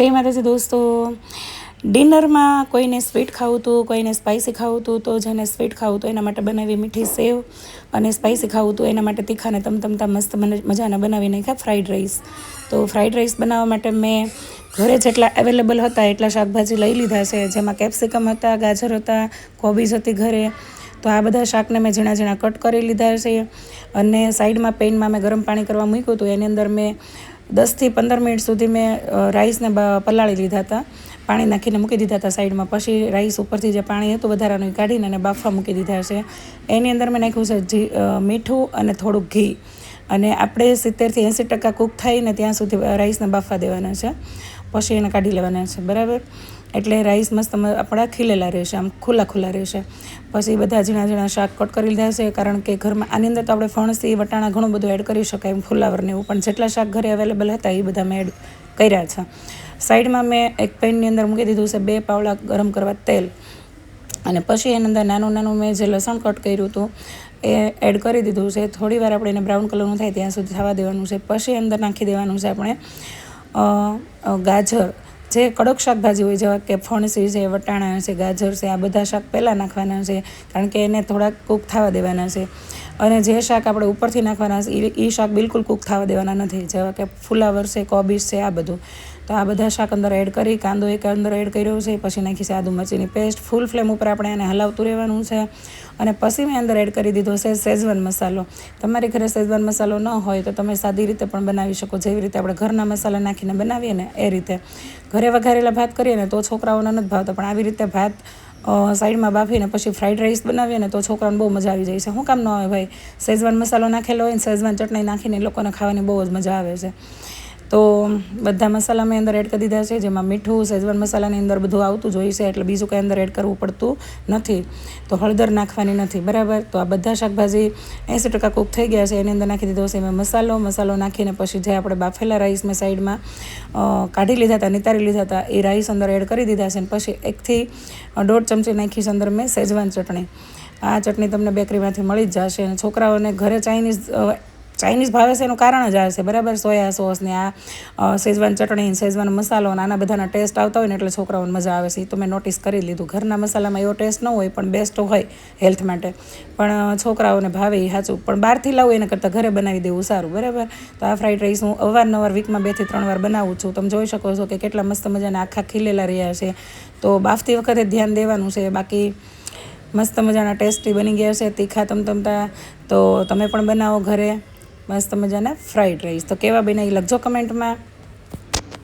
જય માતાજી દોસ્તો। ડિનરમાં કોઈને સ્વીટ ખાવું હતું, કોઈને સ્પાઇસી ખાવું હતું, તો જેને સ્વીટ ખાવું હતું એના માટે બનાવી મીઠી સેવ, અને સ્પાઇસી ખાવું હતું એના માટે તીખાને તમતમતા મસ્ત મજાના બનાવી નાખ્યા ફ્રાઈડ રાઈસ। તો ફ્રાઈડ રાઈસ બનાવવા માટે મેં ઘરે જેટલા અવેલેબલ હતા એટલા શાકભાજી લઈ લીધા છે, જેમાં કેપ્સિકમ હતા, ગાજર હતા, કોબીજ હતી ઘરે। તો આ બધા શાકને મેં ઝીણા ઝીણા કટ કરી લીધા છે, અને સાઈડમાં પેનમાં મેં ગરમ પાણી કરવા મૂક્યું હતું, એની અંદર મેં 10થી 15 મિનિટ સુધી મેં રાઈસને પલાળી લીધા હતા, પાણી નાખીને મૂકી દીધા હતા સાઈડમાં। પછી રાઈસ ઉપરથી જે પાણી હતું વધારાનું એ કાઢીને અને બાફવા મૂકી દીધા છે। એની અંદર મેં નાખ્યું છે મીઠું અને થોડુંક ઘી, અને આપણે 70થી 80% કૂક થાય ને ત્યાં સુધી રાઈસને બાફવા દેવાના છે, પછી એને કાઢી લેવાના છે, બરાબર। એટલે રાઈસ મસ્ત આપણા ખીલેલા રહેશે, આમ ખુલ્લા રહેશે। પછી બધા ઝીણા ઝીણા શાક કટ કરી લીધા છે, કારણ કે ઘરમાં આની અંદર તો આપણે ફણસી, વટાણા ઘણું બધું એડ કરી શકાય, ફુલાવરને એવું, પણ જેટલા શાક ઘરે અવેલેબલ હતા એ બધા મેં એડ કર્યા છે। સાઈડમાં મેં એક પેનની અંદર મૂકી દીધું છે 2 પાવડા ગરમ કરવા તેલ, અને પછી એની અંદર નાનું મેં જે લસણ કટ કર્યું હતું એ એડ કરી દીધું છે। થોડી વાર આપણે એને બ્રાઉન કલરનું થાય ત્યાં સુધી થવા દેવાનું છે। પછી અંદર નાખી દેવાનું છે આપણે ગાજર, જે કડક શાકભાજી હોય જેવા કે ફણસી છે, વટાણા છે, ગાજર છે, આ બધા શાક પહેલાં નાખવાના છે, કારણ કે એને થોડાક કૂક થવા દેવાના છે। અને જે શાક આપણે ઉપરથી નાખવાના છે એ શાક બિલકુલ કૂક થવા દેવાના નથી, જેવા કે ફુલાવર છે, કોબીજ છે, આ બધું। તો આ બધા શાક અંદર એડ કરી, કાંદો એક અંદર એડ કર્યો છે, પછી નાખી છે આદુ મરચીની પેસ્ટ। ફૂલ ફ્લેમ ઉપર આપણે એને હલાવતું રહેવાનું છે, અને પછી મેં અંદર એડ કરી દીધો છે શેઝવાન મસાલો। તમારી ઘરે શેઝવાન મસાલો ન હોય તો તમે સાદી રીતે પણ બનાવી શકો, જેવી રીતે આપણે ઘરના મસાલા નાખીને બનાવીએ ને એ રીતે। ઘરે વઘારેલા ભાત કરીએ ને તો છોકરાઓને નથી ભાવતા, પણ આવી રીતે ભાત સાઈડમાં બાફીને પછી ફ્રાઈડ રાઈસ બનાવીએ ને તો છોકરાઓને બહુ મજા આવી જાય છે। શું કામ ન આવે ભાઈ, શેઝવાન મસાલો નાખેલો હોય ને શેઝવાન ચટણી નાખીને એ લોકોને ખાવાની બહુ જ મજા આવે છે। તો બધા મસાલા મેં અંદર એડ કરી દીધા છે, જેમાં મીઠું, શેઝવાન મસાલાની અંદર બધું આવતું જ હોય છે, એટલે બીજું કંઈ અંદર એડ કરવું પડતું નથી। તો હળદર નાખવાની નથી, બરાબર। તો આ બધા શાકભાજી 80% કૂક થઈ ગયા છે, એની અંદર નાખી દીધો છે મેં મસાલો નાખીને પછી જે આપણે બાફેલા રાઈસ મેં સાઈડમાં કાઢી લીધા હતા, નિતારી લીધા હતા, એ રાઈસ અંદર એડ કરી દીધા છે, અને પછી 1થી 1.5 ચમચી નાખી છે અંદર મેં શેઝવાન ચટણી। આ ચટણી તમને બેકરીમાંથી મળી જ જશે, અને છોકરાઓને ઘરે ચાઇનીઝ ભાવે છે એનું કારણ જ આ છે, બરાબર। સોયા સોસ ને આ શેઝવાન ચટણી, શેઝવાન મસાલો અને આના બધાના ટેસ્ટ આવતા હોય ને એટલે છોકરાઓને મજા આવે છે, એ તો મેં નોટિસ કરી લીધું। ઘરના મસાલામાં એવો ટેસ્ટ ન હોય, પણ બેસ્ટ હોય હેલ્થ માટે, પણ છોકરાઓને ભાવે એ સાચું, પણ બહારથી લાવું એના કરતાં ઘરે બનાવી દેવું સારું, બરાબર। તો આ ફ્રાઈડ રાઈસ હું અવારનવાર વીકમાં 2થી 3 વાર બનાવું છું। તમે જોઈ શકો છો કે કેટલા મસ્ત મજાના આખા ખીલેલા રહ્યા છે। તો બાફતી વખતે ધ્યાન દેવાનું છે, બાકી મસ્ત મજાના ટેસ્ટી બની ગયા છે, તીખા તમતમતા। તો તમે પણ બનાવો ઘરે મસ્ત મજાના ફ્રાઈડ રાઈસ। તો કેવા બન્યા એ લખજો કમેન્ટમાં।